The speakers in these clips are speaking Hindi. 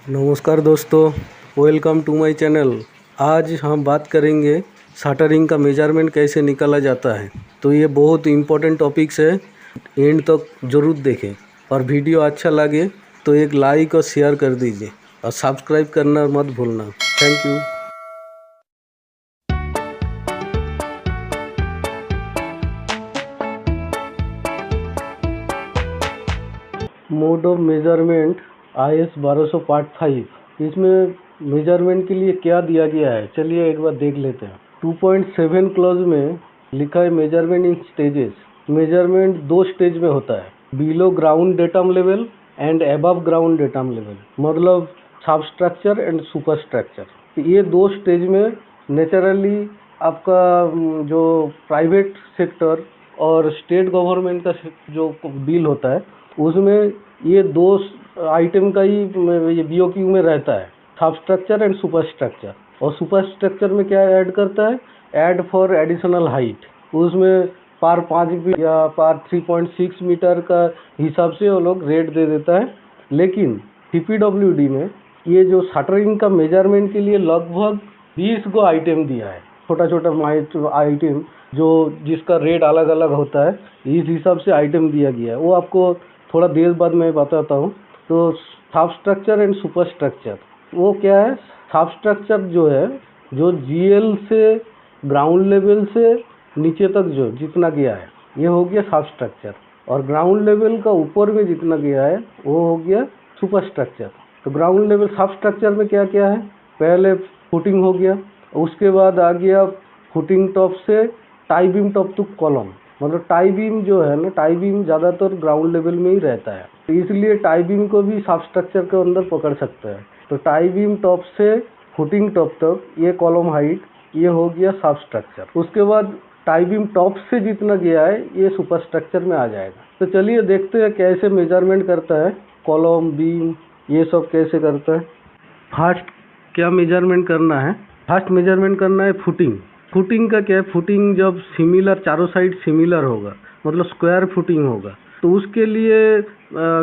नमस्कार दोस्तों, वेलकम टू माय चैनल। आज हम बात करेंगे शटरिंग का मेजरमेंट कैसे निकाला जाता है। तो ये बहुत इम्पोर्टेंट टॉपिक्स है, एंड तक जरूर देखें। और वीडियो अच्छा लगे तो एक लाइक और शेयर कर दीजिए और सब्सक्राइब करना मत भूलना। Thank you. Mode of measurement IS 1200 part 5। इसमें मेजरमेंट के लिए क्या दिया गया है, चलिए एक बार देख लेते हैं। 2.7 क्लॉज में लिखा है मेजरमेंट इन स्टेजेस। मेजरमेंट दो स्टेज में होता है, below ground datum level and above ground datum level, मतलब सबस्ट्रक्चर एंड सुपर स्ट्रक्चर। ये दो स्टेज में नेचुरली आपका जो प्राइवेट सेक्टर और स्टेट गवर्नमेंट का जो बिल होता है उसमें ये दो आइटम का ही ये BOQ में रहता है, सबस्ट्रक्चर एंड सुपर स्ट्रक्चर। और सुपर स्ट्रक्चर में क्या ऐड करता है, ऐड फॉर एडिशनल हाइट। उसमें पार 5 फीट या पार 3.6 मीटर का हिसाब से वो लोग रेट दे देता है। लेकिन TPWD में ये जो शटरिंग का मेजरमेंट के लिए लगभग 20 गो आइटम दिया है, छोटा छोटा आइटम जो जिसका रेट अलग अलग होता है। इस हिसाब से आइटम दिया गया है, वो आपको थोड़ा देर बाद मैं बताता हूँ। तो सबस्ट्रक्चर एंड सुपर स्ट्रक्चर वो क्या है। सबस्ट्रक्चर जो है, जो GL से ग्राउंड लेवल से नीचे तक जो जितना गया है ये हो गया सबस्ट्रक्चर, और ग्राउंड लेवल का ऊपर में जितना गया है वो हो गया सुपर स्ट्रक्चर। तो ग्राउंड लेवल सबस्ट्रक्चर में क्या क्या है, पहले फुटिंग हो गया, उसके बाद आ गया फुटिंग टॉप से tie beam top to column. मतलब टाई बीम जो है ना, टाई बीम ज़्यादातर ग्राउंड लेवल में ही रहता है, तो इसलिए टाई बीम को भी सबस्ट्रक्चर के अंदर पकड़ सकते हैं। तो टाई बीम टॉप से फुटिंग टॉप तक ये कॉलम हाइट, ये हो गया सबस्ट्रक्चर। उसके बाद टाई बीम टॉप से जितना गया है ये सुपर स्ट्रक्चर में आ जाएगा। तो चलिए देखते हैं कैसे मेजरमेंट करता है कॉलम बीम, ये सब कैसे करता है। फर्स्ट क्या मेजरमेंट करना है, फर्स्ट मेजरमेंट करना है फुटिंग। फुटिंग का क्या है, फुटिंग जब सिमिलर, चारों साइड सिमिलर होगा, मतलब स्क्वायर फुटिंग होगा, तो उसके लिए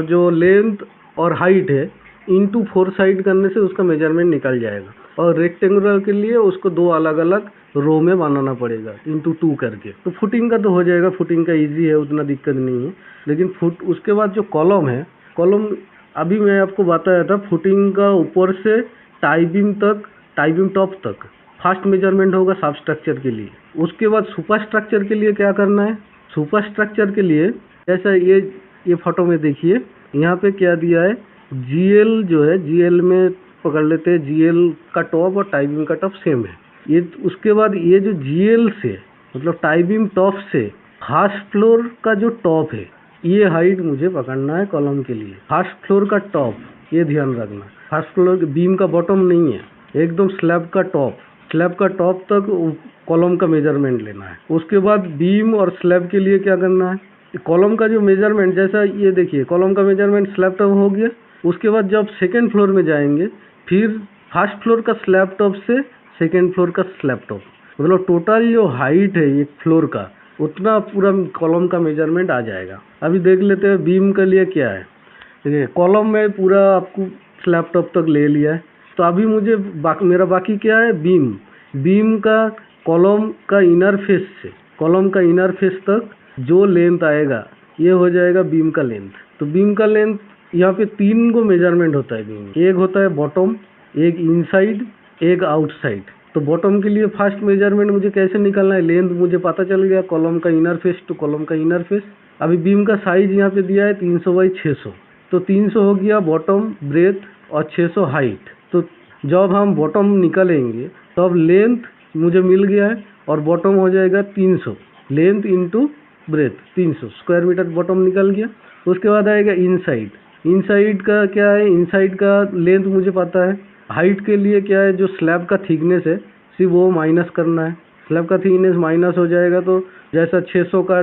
जो लेंथ और हाइट है इंटू 4 साइड करने से उसका मेजरमेंट निकल जाएगा। और रेक्टेंगुलर के लिए उसको दो अलग अलग रो में बनाना पड़ेगा इंटू 2 करके। तो फुटिंग का तो हो जाएगा, फुटिंग का इजी है, उतना दिक्कत नहीं है। लेकिन उसके बाद जो कॉलम है, कॉलम अभी मैं आपको बताया था, फुटिंग का ऊपर से टाई बीम तक, टाई बीम टॉप तक फर्स्ट मेजरमेंट होगा सब स्ट्रक्चर के लिए। उसके बाद सुपर स्ट्रक्चर के लिए क्या करना है, सुपर स्ट्रक्चर के लिए जैसा ये फोटो में देखिए, यहाँ पे क्या दिया है, GL जो है, GL में पकड़ लेते हैं, GL का टॉप और टाई बीम का टॉप सेम है ये। उसके बाद ये जो GL से मतलब टाई बीम टॉप से फर्स्ट फ्लोर का जो टॉप है, ये हाइट मुझे पकड़ना है कॉलम के लिए। फर्स्ट फ्लोर का टॉप, ये ध्यान रखना, फर्स्ट फ्लोर बीम का बॉटम नहीं है, एकदम स्लैब का टॉप, स्लैब का टॉप तक कॉलम का मेजरमेंट लेना है। उसके बाद बीम और स्लैब के लिए क्या करना है, कॉलम का जो मेजरमेंट, जैसा ये देखिए कॉलम का मेजरमेंट स्लैब टॉप हो गया। उसके बाद जब सेकेंड फ्लोर में जाएंगे, फिर फर्स्ट फ्लोर का स्लैब टॉप से सेकेंड फ्लोर का स्लैब टॉप, मतलब टोटल जो हाइट है एक फ्लोर का, उतना पूरा कॉलम का मेजरमेंट आ जाएगा। अभी देख लेते हैं बीम के लिए क्या है। देखिए कॉलम में पूरा आपको स्लैब टॉप तक ले लिया है, तो अभी मुझे मेरा बाकी क्या है, बीम। बीम का कॉलम का इनर फेस से कॉलम का इनर फेस तक जो लेंथ आएगा ये हो जाएगा बीम का लेंथ। तो बीम का लेंथ यहाँ पे 3 गो मेजरमेंट होता है बीम, एक होता है बॉटम, एक इनसाइड, एक आउटसाइड। तो बॉटम के लिए फर्स्ट मेजरमेंट मुझे कैसे निकालना है, लेंथ मुझे पता चल गया, कॉलम का इनर फेस टू कॉलम का इनर फेस। अभी बीम का साइज यहाँ पे दिया है 300 बाई 600, तो 300 हो गया बॉटम ब्रेथ और 600 हाइट। तो जब हम बॉटम निकालेंगे तब लेंथ मुझे मिल गया है और बॉटम हो जाएगा 300, length into breadth 300 square metre bottom निकल गया। उसके बाद आएगा इनसाइड। इनसाइड का क्या है, इनसाइड का लेंथ मुझे पता है। हाइट के लिए क्या है, जो स्लैब का थिकनेस है सिर्फ वो माइनस करना है, स्लैब का थिकनेस माइनस हो जाएगा। तो जैसा 600 का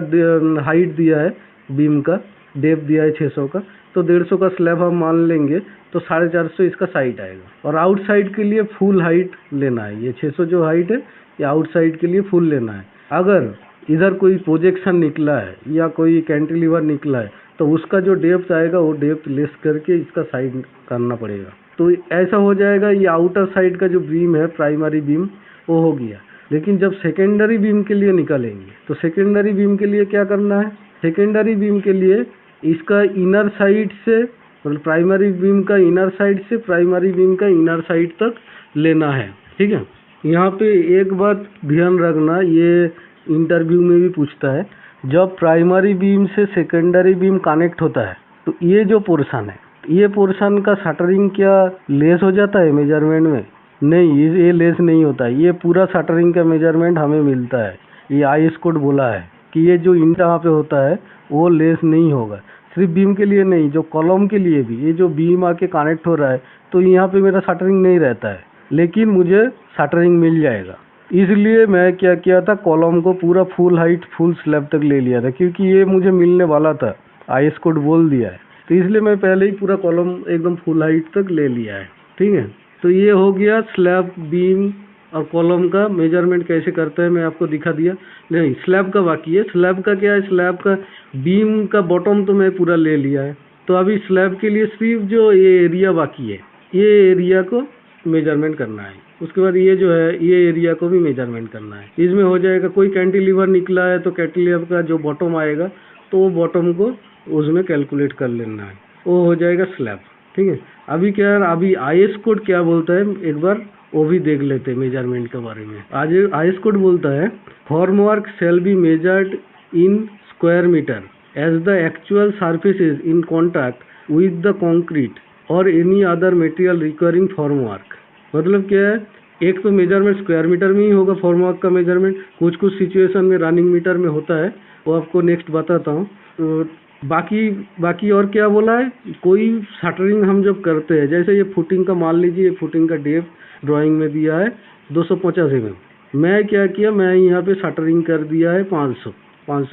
हाइट दिया है, बीम का डेप्थ दिया है 600 का, तो 150 का स्लैब हम मान लेंगे, तो 450 इसका साइड आएगा। और आउटसाइड के लिए फुल हाइट लेना है, ये 600 जो हाइट है ये आउटसाइड के लिए फुल लेना है। अगर इधर कोई प्रोजेक्शन निकला है या कोई कैंटिलीवर निकला है तो उसका जो डेप्थ आएगा वो डेप्थ लेस करके इसका साइड करना पड़ेगा। तो ऐसा हो जाएगा, ये आउटर साइड का जो बीम है प्राइमरी बीम वो हो गया। लेकिन जब सेकेंडरी बीम के लिए निकालेंगे तो सेकेंडरी बीम के लिए क्या करना है, सेकेंडरी बीम के लिए इसका इनर साइड से, मतलब प्राइमरी बीम का इनर साइड से प्राइमरी बीम का इनर साइड तक लेना है। ठीक है, यहाँ पे एक बात ध्यान रखना, ये इंटरव्यू में भी पूछता है, जब प्राइमरी बीम से सेकेंडरी बीम कनेक्ट होता है तो ये जो पोर्शन है, ये पोर्शन का शटरिंग क्या लेस हो जाता है मेजरमेंट में? नहीं, ये लेस नहीं होता है, ये पूरा शटरिंग का मेजरमेंट हमें मिलता है। ये आईएस कोड बोला है कि ये जो यहाँ पे होता है वो लेस नहीं होगा। सिर्फ बीम के लिए नहीं, जो कॉलम के लिए भी, ये जो बीम आके कनेक्ट हो रहा है तो यहाँ पे मेरा शटरिंग नहीं रहता है, लेकिन मुझे शटरिंग मिल जाएगा। इसलिए मैं क्या किया था, कॉलम को पूरा फुल हाइट फुल स्लैब तक ले लिया था, क्योंकि ये मुझे मिलने वाला था, आईएस कोड बोल दिया है, तो इसलिए मैं पहले ही पूरा कॉलम एकदम फुल हाइट तक ले लिया है। ठीक है, तो ये हो गया स्लैब, बीम और कॉलम का मेजरमेंट कैसे करते हैं मैं आपको दिखा दिया। नहीं, स्लैब का बाकी है। स्लैब का क्या है, स्लैब का बीम का बॉटम तो मैं पूरा ले लिया है, तो अभी स्लैब के लिए सिर्फ जो ये एरिया बाकी है, ये एरिया को मेजरमेंट करना है। उसके बाद ये जो है, ये एरिया को भी मेजरमेंट करना है। इसमें हो जाएगा, कोई कैंटिलीवर निकला है तो कैंटिलीवर का जो बॉटम आएगा तो वो बॉटम को उसमें कैलकुलेट कर लेना है, वो हो जाएगा स्लैब। ठीक है, अभी क्या है, अभी आईएस कोड क्या बोलता है एक बार वो भी देख लेते हैं मेजरमेंट के बारे में। आज आईएस कोड बोलता है, formwork shall be measured in square metre as the actual surface is in contact with the concrete और any other material requiring formwork. मतलब क्या है, एक तो मेजरमेंट स्क्वायर मीटर में ही होगा फॉर्मवर्क का मेजरमेंट, कुछ कुछ सिचुएशन में रनिंग मीटर में होता है, वो आपको नेक्स्ट बताता हूँ। तो बाकी और क्या बोला है, कोई शटरिंग हम जब करते हैं, जैसे ये फुटिंग का मान लीजिए, फुटिंग का डेप्थ ड्राइंग में दिया है 250 mm, मैं क्या किया, मैं यहाँ पे शटरिंग कर दिया है 500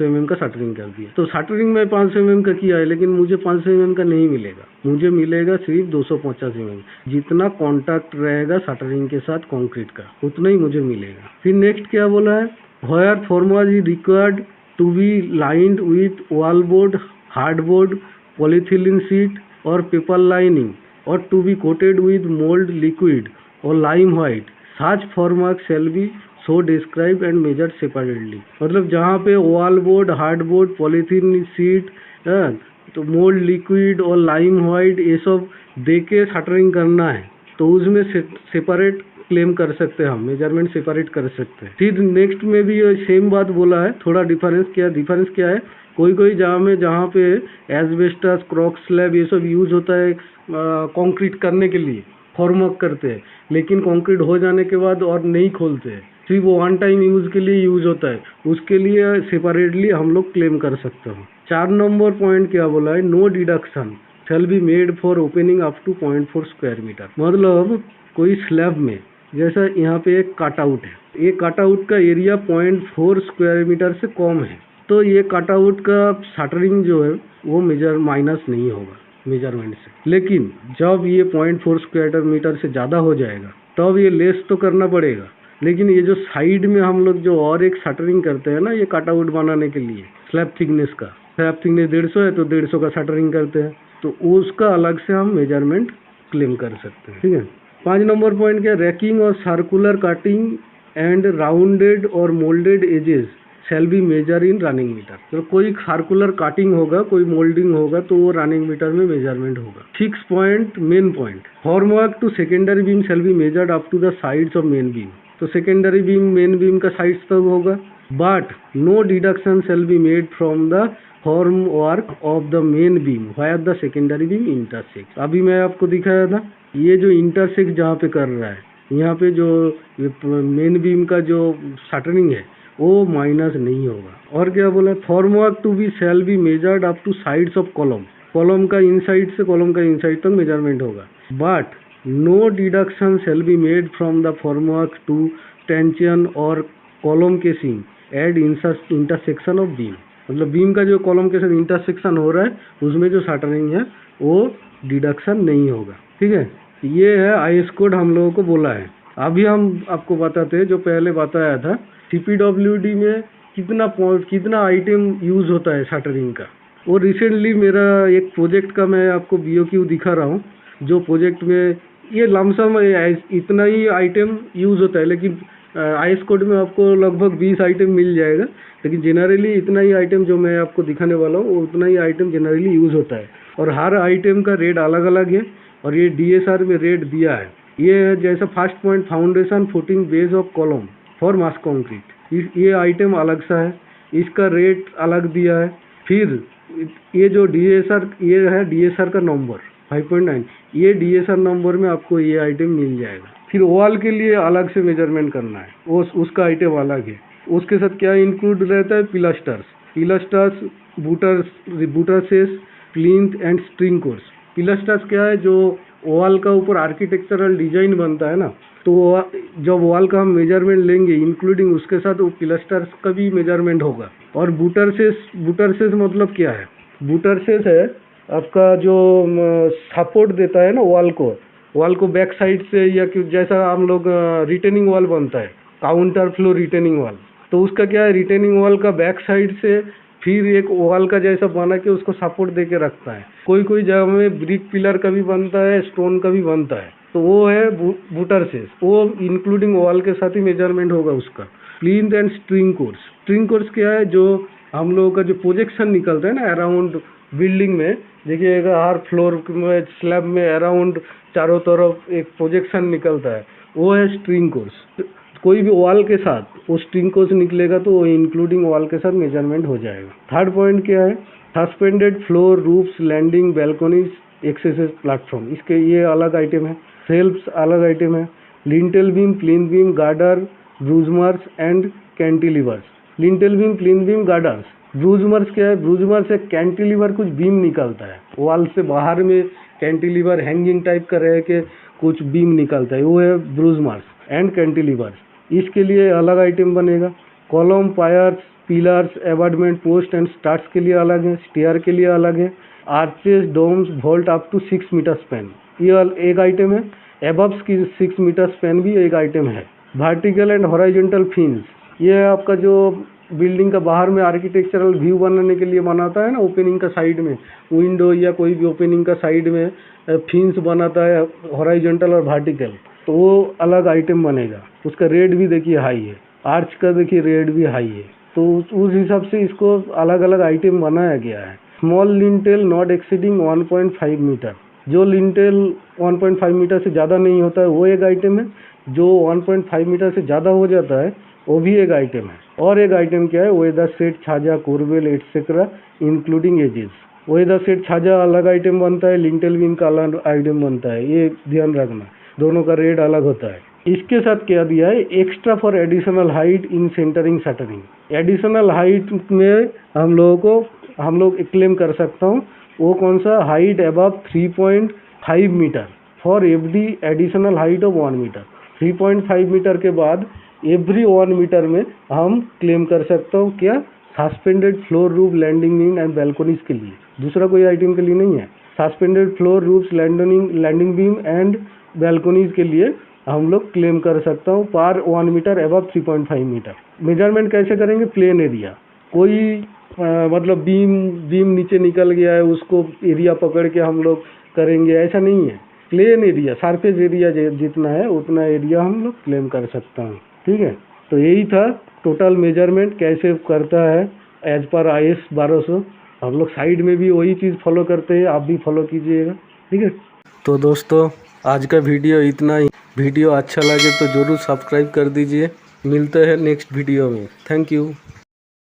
mm का शटरिंग कर दिया। तो शटरिंग में 500 mm का किया है, लेकिन मुझे 500 mm का नहीं मिलेगा, मुझे मिलेगा सिर्फ 250 mm। जितना कॉन्टैक्ट रहेगा शटरिंग के साथ कंक्रीट का, उतना ही मुझे मिलेगा। फिर नेक्स्ट क्या बोला है, where formwork is required to be lined with wall board, hardboard, polyethylene sheet और पेपर लाइनिंग और to be coated with mould liquid और lime white, such formwork shall be so describe and measured separately. मतलब जहाँ पे wall board, hardboard, polythene sheet, तो मोल्ड लिक्विड और लाइम व्हाइट ये सब दे के शटरिंग करना है, तो उसमें सेपरेट क्लेम कर सकते हैं हम, मेजरमेंट सेपरेट कर सकते हैं। फिर नेक्स्ट में भी सेम बात बोला है, थोड़ा डिफरेंस क्या है, कोई जहाँ पे एस्बेस्टस, क्रॉक स्लैब ये सब यूज होता है कंक्रीट करने के लिए, फॉर्मवर्क करते हैं, लेकिन कंक्रीट हो जाने के बाद और नहीं खोलते हैं, सिर्फ वो वन टाइम यूज के लिए यूज होता है, उसके लिए सेपरेटली हम लोग क्लेम कर सकते हैं। 4 नंबर पॉइंट क्या बोला है, no deduction shall be made for opening up to 0.4 square metre. मतलब कोई स्लैब में, जैसा यहाँ पे एक कटआउट है, ये कटआउट का एरिया 0.4 स्क्वायर मीटर से कम है, तो ये कटआउट का शटरिंग जो है वो माइनस नहीं होगा मेजरमेंट से। लेकिन जब ये 0.4 स्क्वायर मीटर से ज़्यादा हो जाएगा तब ये लेस तो करना पड़ेगा। लेकिन ये जो साइड में हम लोग जो और एक शटरिंग करते हैं ना, ये कटआउट बनाने के लिए स्लैब थिकनेस का, स्लैब थिकनेस 150 है तो 150 का शटरिंग करते हैं, तो उसका अलग से हम मेजरमेंट क्लेम कर सकते हैं। ठीक है, 5 नंबर पॉइंट क्या, रैकिंग और सर्कुलर कटिंग एंड राउंडेड और moulded edges shall be measure in running metre. तो कोई सर्कुलर कटिंग होगा, कोई मोल्डिंग होगा, तो वो रनिंग मीटर में मेजरमेंट होगा। 6 point, main point, formwork to secondary beam shall be measured up to the sides of main beam. तो सेकेंडरी बीम मेन बीम का साइड्स तक होगा, but no deduction shall be made from the formwork of the main beam where the secondary beam intersect. अभी मैं आपको दिखाया था, ये जो इंटरसेक्ट जहाँ पे कर रहा है, यहाँ पे जो मेन बीम का जो शटरिंग है वो माइनस नहीं होगा। और क्या बोला, formwork to be shall be measured up to sides of column, column का इनसाइड से कॉलम का इनसाइड तक मेजरमेंट होगा, but no deduction shall be made from the formwork to tension और column casing at intersection of beam. मतलब बीम का जो कॉलम के साथ इंटरसेक्शन हो रहा है उसमें जो शटरिंग है वो डिडक्शन नहीं होगा। ठीक है, ये है आईएस कोड हम लोगों को बोला है। अभी हम आपको बताते हैं, जो पहले बताया था CPWD में कितना आइटम यूज होता है शटरिंग का। वो रिसेंटली मेरा एक प्रोजेक्ट का मैं आपको BOQ दिखा रहा हूँ, जो प्रोजेक्ट में ये लमसम इतना ही आइटम यूज़ होता है, लेकिन आईएस कोड में आपको लगभग 20 आइटम मिल जाएगा, लेकिन जनरली इतना ही आइटम जो मैं आपको दिखाने वाला हूँ उतना ही आइटम जनरली यूज़ होता है। और हर आइटम का रेट अलग अलग है और ये डीएसआर में रेट दिया है। ये जैसा first point foundation footing base of column for mass concrete, ये आइटम अलग सा है, इसका रेट अलग दिया है। फिर ये जो डीएसआर ये है डीएसआर का नंबर 5.9, ये डीएसआर नंबर में आपको ये आइटम मिल जाएगा। फिर वॉल के लिए अलग से मेजरमेंट करना है, उसका आइटम अलग है। उसके साथ क्या इंक्लूड रहता है, पिलास्टर्स, बूटर्सेस, प्लिंथ एंड स्ट्रिंग कोर्स। पिलास्टर्स क्या है, जो वॉल का ऊपर आर्किटेक्चरल डिजाइन बनता है ना, तो जब वॉल का हम मेजरमेंट लेंगे इंक्लूडिंग उसके साथ वो पिलास्टर्स का भी मेजरमेंट होगा। और बूटर्सेस मतलब क्या है, बूटर्सेस है आपका जो सपोर्ट देता है ना वॉल को बैक साइड से, या जैसा हम लोग रिटेनिंग वॉल बनता है काउंटर फ्लो रिटेनिंग वॉल, तो उसका क्या है, रिटेनिंग वॉल का बैक साइड से फिर एक वॉल का जैसा बना के उसको सपोर्ट दे के रखता है। कोई जगह में ब्रिक पिलर का भी बनता है, स्टोन का भी बनता है, तो वो है बूटर्सेस, वो इंक्लूडिंग वॉल के साथ ही मेजरमेंट होगा उसका। प्लिंथ एंड स्ट्रिंग कोर्स क्या है, जो हम लोगों का जो प्रोजेक्शन निकलता है ना अराउंड बिल्डिंग में, देखिएगा हर फ्लोर में स्लैब में अराउंड चारों तरफ एक प्रोजेक्शन निकलता है, वो है स्ट्रिंग कोर्स। कोई भी वॉल के साथ वो स्ट्रिंग कोर्स निकलेगा तो वो इंक्लूडिंग वॉल के साथ मेजरमेंट हो जाएगा। थर्ड पॉइंट क्या है, suspended floor, roofs, landing, balconies, access platform, इसके ये अलग आइटम है। सेल्फ्स अलग आइटम है। Lintel beam, plinth beam, girder, bressummers and cantilevers. Lintel beam, plinth beam, girders. Bressummers क्या है, ब्रूजमर्स एक कैंटिलीवर कुछ बीम निकलता है वॉल से बाहर में, कैंटिलीवर हैंगिंग टाइप का रह के कुछ बीम निकलता है, वो है ब्रूजमर्स एंड कैंटिलीवर्स। इसके लिए अलग आइटम बनेगा। Column, piers, pillars, abutment, post and struts के लिए अलग है, स्टेयर के लिए अलग है। Arches, domes, vault up to 6 metre span, ये एक आइटम है। एबव्स की 6 मीटर स्पैन भी एक आइटम है। वर्टिकल एंड हॉरिजॉन्टल फिन्स, ये आपका जो बिल्डिंग का बाहर में आर्किटेक्चरल व्यू बनाने के लिए बनाता है ना, ओपनिंग का साइड में विंडो या कोई भी ओपनिंग का साइड में फिन्स बनाता है हॉरिजॉन्टल और वर्टिकल, तो वो अलग आइटम बनेगा। उसका रेट भी देखिए हाई है। आर्च का देखिए रेट भी हाई है, तो उस हिसाब से इसको अलग अलग आइटम बनाया गया है। Small lintel not exceeding 1.5 metre, जो लिंटेल 1.5 मीटर से ज़्यादा नहीं होता है वो एक आइटम है। जो 1.5 मीटर से ज़्यादा हो जाता है वो भी एक आइटम है। और एक आइटम क्या है, weather shed, chhajja, corbel etcetera including edges. Weather shed chhajja अलग आइटम बनता है, लिंटेल बीम का अलग आइटम बनता है, ये ध्यान रखना, दोनों का रेट अलग होता है। इसके साथ क्या दिया है, extra for additional height in centering shuttering. Additional height में हम लोग क्लेम कर सकता हूँ, वो कौन सा, height above 3.5 metre for every additional height of 1 metre. 3.5 metre के बाद एवरी 1 मीटर में हम क्लेम कर सकता हूँ क्या, suspended floor, roof, landing beam and balconies के लिए, दूसरा कोई आइटम के लिए नहीं है। Suspended floor, roofs, landing beam and balconies के लिए हम लोग क्लेम कर सकता हूँ पर 1 मीटर अबव 3.5 मीटर। मेजरमेंट कैसे करेंगे, प्लेन एरिया, कोई मतलब बीम नीचे निकल गया है उसको एरिया पकड़ के हम लोग करेंगे, ऐसा नहीं है। प्लेन एरिया, सरफेस एरिया जितना है उतना एरिया हम लोग क्लेम कर सकता हूँ, ठीक है। तो यही था टोटल मेजरमेंट कैसे करता है एज पर IS 1200। हम लोग साइड में भी वही चीज़ फॉलो करते हैं, आप भी फॉलो कीजिएगा, ठीक है। तो दोस्तों आज का वीडियो इतना ही। वीडियो अच्छा लगे तो ज़रूर सब्सक्राइब कर दीजिए। मिलते हैं नेक्स्ट वीडियो में। Thank you.